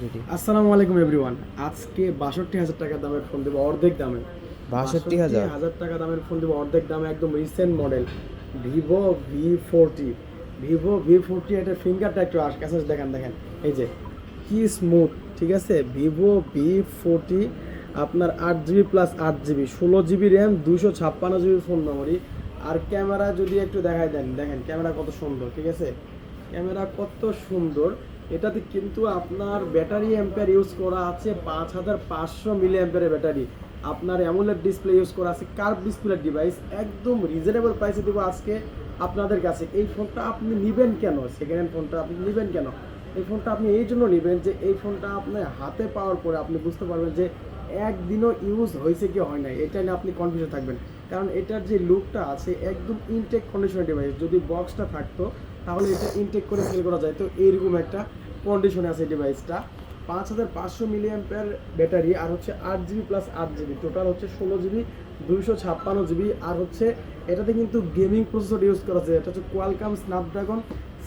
Ready. আসসালামু আলাইকুম everyone. আজকে ৬২,০০০ টাকা দামের ফোন দেবো অর্ধেক দামে। ৬২,০০০। ৬২,০০০ টাকা দামের ফোন দেবো অর্ধেক দামে, একদম রিসেন্ট মডেল ভিভো ভি40। ভিভো ভি40 এটা ফিঙ্গারটা একটু কাছে দেখেন দেখেন, এই যে কি স্মুথ, ঠিক আছে। ভিভো ভি40 আপনার 8 GB plus 8 GB, 16 GB RAM, 256 GB phone memory. আর ক্যামেরা যদি একটু দেখাই দেন, দেখেন ক্যামেরা কত সুন্দর, ঠিক আছে। ক্যামেরা কত সুন্দর। এটাতে কিন্তু আপনার ব্যাটারি অ্যাম্পিয়ার ইউজ করা আছে 5500 মিলি অ্যাম্পিয়ারের ব্যাটারি। আপনার অ্যামোলেড ডিসপ্লে ইউজ করা আছে, কার্ভ ডিসপ্লে ডিভাইস। একদম রিজনেবল প্রাইসে দেবো আজকে আপনাদের কাছে। এই ফোনটা আপনি নেবেন কেন, সেকেন্ড হ্যান্ড ফোনটা আপনি নেবেন কেন? এই ফোনটা আপনি এই জন্য নেবেন যে এই ফোনটা আপনার হাতে পাওয়ার পরে আপনি বুঝতে পারবেন যে একদিনও ইউজ হয়েছে কি হয় নাই, এটা নিয়ে আপনি কনফিউশন থাকবেন। কারণ এটার যে লুকটা আছে একদম ইনটেক কন্ডিশনের ডিভাইস। যদি বক্সটা থাকতো তাহলে এটা ইনটেক করে সেল করা যায়। তো এইরকম একটা কন্ডিশনে আছে এই ডিভাইসটা। 5500 মিলি অ্যাম্পিয়ার ব্যাটারি, আর হচ্ছে 8 জিবি প্লাস 8 জিবি, টোটাল হচ্ছে 16 জিবি, 256 জিবি। আর হচ্ছে এটাতে কিন্তু গেমিং প্রসেসর ইউজ করা আছে, এটা হচ্ছে কোয়ালকম স্ন্যাপড্রাগন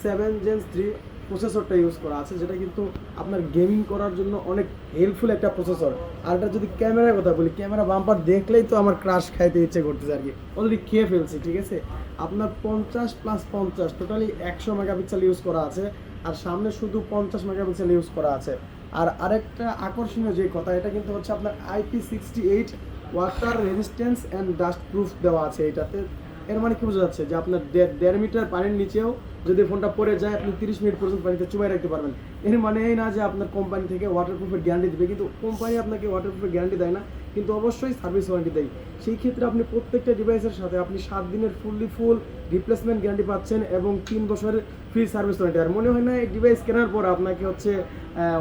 7 Gen 3 প্রসেসরটা ইউজ করা আছে, যেটা কিন্তু আপনার গেমিং করার জন্য অনেক হেল্পফুল একটা প্রসেসর। আর এটা যদি ক্যামেরার কথা বলি, ক্যামেরা বাম্পার দেখলেই তো আমার ক্রাশ খাইতে ইচ্ছে করতেছে আর কি, অলরেডি খেয়ে ফেলছি, ঠিক আছে। আপনার 50+50 টোটালি 100 মেগাপিক্সেল ইউজ করা আছে, আর সামনে শুধু 50 মেগাপিক্সেল ইউজ করা আছে। আর আরেকটা আকর্ষণীয় যে কথা, এটা কিন্তু হচ্ছে আপনার IP68 water resistance and dust proof দেওয়া আছে এটাতে। এর মানে কি বোঝা যাচ্ছে যে আপনার 1.5 মিটার পানির নিচেও যদি ফোনটা পড়ে যায় আপনি 30 মিনিট পর্যন্ত পানিতে চুবাই রাখতে পারবেন। এর মানে এই না যে আপনার কোম্পানি থেকে ওয়াটারপ্রুফের গ্যারান্টি দেবে, কিন্তু কোম্পানি আপনাকে ওয়াটারপ্রুফের গ্যারান্টি দেয় না, কিন্তু অবশ্যই সার্ভিস ওয়ারেন্টি দেয়। সেই ক্ষেত্রে আপনি প্রত্যেকটা ডিভাইসের সাথে আপনি 7 দিনের ফুল রিপ্লেসমেন্ট গ্যারান্টি পাচ্ছেন এবং 3 বছরের ফ্রি সার্ভিস ওয়ারেন্টি। আর মনে হয় না এই ডিভাইস কেনার পর আপনাকে হচ্ছে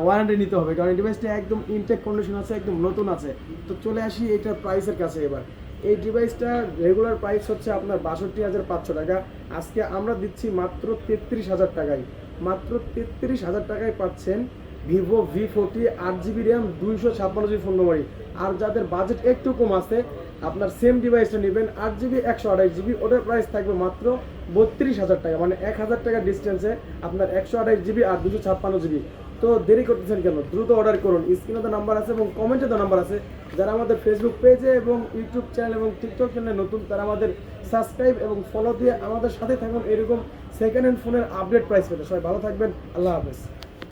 ওয়ারেন্টি নিতে হবে, কারণ এই ডিভাইসটা একদম ইনটেক কন্ডিশন আছে, একদম নতুন আছে। তো চলে আসি এটার প্রাইসের কাছে এবার। এই ডিভাইসটার রেগুলার প্রাইস হচ্ছে আপনার ৬২,৫০০ টাকা। আজকে আমরা দিচ্ছি মাত্র ৩৩,০০০ টাকায়। মাত্র ৩৩,০০০ টাকায় পাচ্ছেন ভিভো ভি40, 8 GB RAM, 256 GB phone memory. আর যাদের বাজেট একটু কম আছে, আপনার সেম ডিভাইসটা নেবেন 8 জিবি 128 জিবি, ওটার প্রাইস থাকবে মাত্র ৩২,০০০ টাকা। মানে ১,০০০ টাকার ডিস্টেন্সে আপনার 128 জিবি আর 256 জিবি। তো দেরি করতেছেন কেন, দ্রুত অর্ডার করুন। স্ক্রিনে তো নাম্বার আছে এবং কমেন্টে তো নাম্বার আছে। যারা আমাদের ফেসবুক পেজে এবং ইউটিউব চ্যানেল এবং টিকটক চ্যানেলে নতুন, তারা আমাদের সাবস্ক্রাইব এবং ফলো দিয়ে আমাদের সাথে থাকুন এরকম সেকেন্ড হ্যান্ড ফোনের আপডেট প্রাইস পেতে। সবাই ভালো থাকবেন, আল্লাহ হাফেজ।